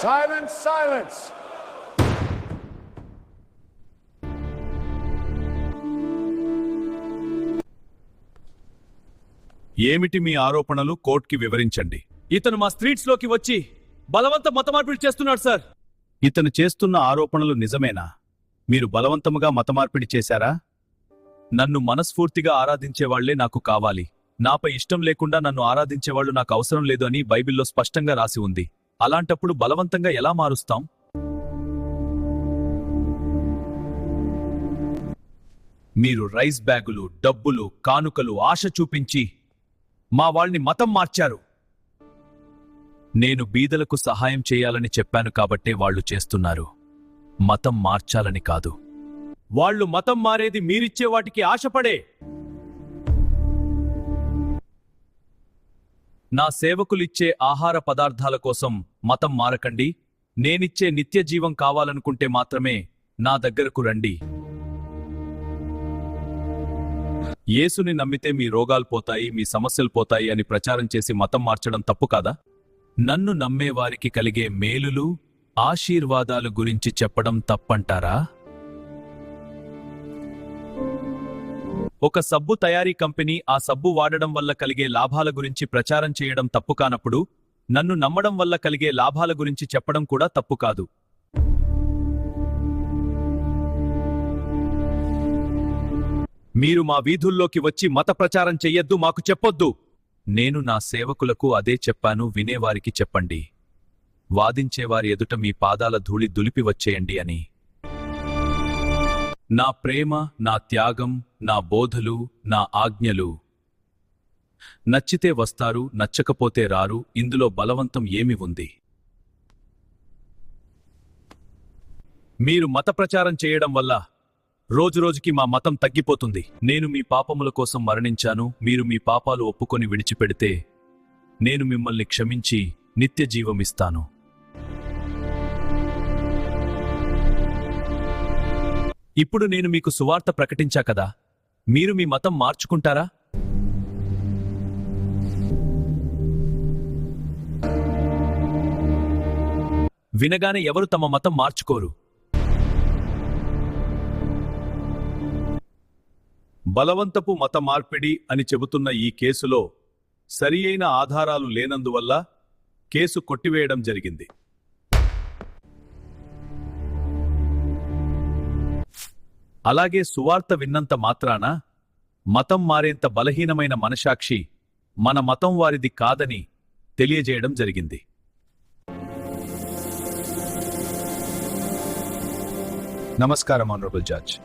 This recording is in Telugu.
Silence, silence. ఏమిటి మీ ఆరోపణలు? కోర్టుకి వివరించండి. ఇతను మా స్ట్రీట్స్ లోకి వచ్చి బలవంత మతమార్పిడి చేస్తున్నాడు సార్. ఇతను చేస్తున్న ఆరోపణలు నిజమేనా? మీరు బలవంతముగా మతమార్పిడి చేశారా? నన్ను మనస్ఫూర్తిగా ఆరాధించేవాళ్లే నాకు కావాలి. నాపై ఇష్టం లేకుండా నన్ను ఆరాధించేవాళ్లు నాకు అవసరం లేదు అని బైబిల్లో స్పష్టంగా రాసి ఉంది. అలాంటప్పుడు బలవంతంగా ఎలా మారుస్తాం? మీరు రైస్ బ్యాగులు, డబ్బులు, కానుకలు ఆశ చూపించి మా వాళ్ళని మతం మార్చారు. నేను బీదలకు సహాయం చేయాలని చెప్పాను కాబట్టే వాళ్ళు చేస్తున్నారు, మతం మార్చాలని కాదు. వాళ్ళు మతం మారేది మీరిచ్చే వాటికి ఆశపడే. నా సేవకులిచ్చే ఆహార పదార్థాల కోసం మతం మారకండి. నేనిచ్చే నిత్య జీవం కావాలనుకుంటే మాత్రమే నా దగ్గరకు రండి. యేసుని నమ్మితే మీ రోగాలు పోతాయి, మీ సమస్యలు పోతాయి అని ప్రచారం చేసి మతం మార్చడం తప్పు కాదా? నన్ను నమ్మేవారికి కలిగే మేలులు, ఆశీర్వాదాలు గురించి చెప్పడం తప్పంటారా? ఒక సబ్బు తయారీ కంపెనీ ఆ సబ్బు వాడడం వల్ల కలిగే లాభాల గురించి ప్రచారం చేయడం తప్పు కానప్పుడు, నన్ను నమ్మడం వల్ల కలిగే లాభాల గురించి చెప్పడం కూడా తప్పు కాదు. మీరు మా వీధుల్లోకి వచ్చి మత ప్రచారం చెయ్యొద్దు, మాకు చెప్పొద్దు. నేను నా సేవకులకు అదే చెప్పాను, వినేవారికి చెప్పండి. వాదించేవారి ఎదుట మీ పాదాల ధూళి దులిపి వచ్చేయండి అని. నా ప్రేమ, నా త్యాగం, నా బోధలు, నా ఆజ్ఞలు నచ్చితే వస్తారు, నచ్చకపోతే రారు. ఇందులో బలవంతం ఏమి ఉంది? మీరు మత ప్రచారం చేయడం వల్ల రోజురోజుకి మా మతం తగ్గిపోతుంది. నేను మీ పాపముల కోసం మరణించాను. మీరు మీ పాపాలు ఒప్పుకొని విడిచిపెడితే నేను మిమ్మల్ని క్షమించి నిత్య జీవమిస్తాను. ఇప్పుడు నేను మీకు సువార్త ప్రకటించా కదా, మీరు మీ మతం మార్చుకుంటారా? వినగానే ఎవరు తమ మతం మార్చుకోరు. బలవంతపు మత మార్పిడి అని చెబుతున్న ఈ కేసులో సరియైన ఆధారాలు లేనందువల్ల కేసు కొట్టివేయడం జరిగింది. అలాగే సువార్త విన్నంత మాత్రాన మతం మారేంత బలహీనమైన మనసాక్షి మన మతం వారిది కాదని తెలియజేయడం జరిగింది. నమస్కారం ఆనరబుల్ జడ్జ్.